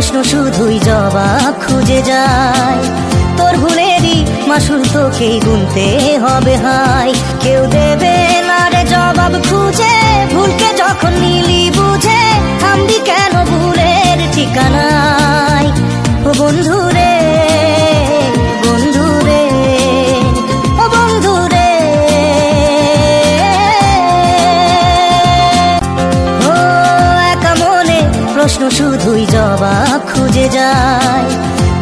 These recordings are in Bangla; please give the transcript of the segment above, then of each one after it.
প্রশ্ন শুধুই জবাব খুঁজে যায়। তোর ভুলেরই মাসুল তোকেই গুনতে হবে হাই। কেউ দেবে না রে জবাব খুঁজে, ভুলকে যখন নিলি বুঝে থামবি কেন ভুলের ঠিকানায়। ও বন্ধু রে, বন্ধু রে, ও বন্ধু রে, ও একা মনে প্রশ্ন শুধুই জবাব খুঁজে যায়।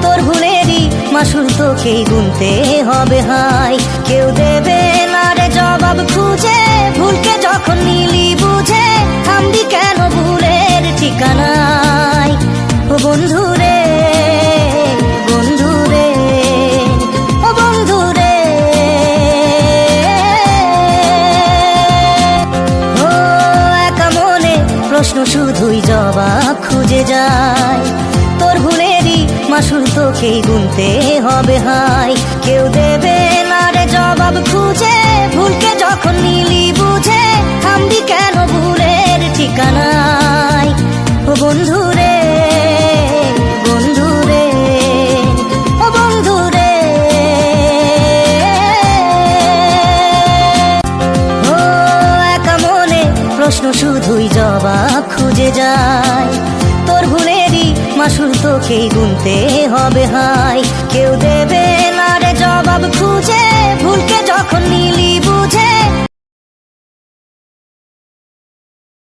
তোর ভুলেরই মাসুল তোকেই গুনতে হবে হাই। কেউ দেবে না রে জবাব খুঁজে, ভুলকে যখন নিলি বুঝে থামবি কেন ভুলের ঠিকানায়। ও বন্ধু রে, বন্ধু রে, ও বন্ধু রে, ও একা মনে প্রশ্ন শুধুই জবাব খুঁজে যায়। তোর ভুলেরই মাসুল তোকেই গুনতে হবে হাই। কেউ দেবে না রে জবাব খুঁজে, ভুলকে যখন নিলি বুঝে থামবি কেন ভুলের ঠিকানায়। ও বন্ধু রে, বন্ধু রে, ও বন্ধু রে, ও একা মনে প্রশ্ন শুধুই জবাব খুঁজে যায়। তোর ভুলেরই মাসুল তোকেই গুনতে হবে হাই। কেউ দেবে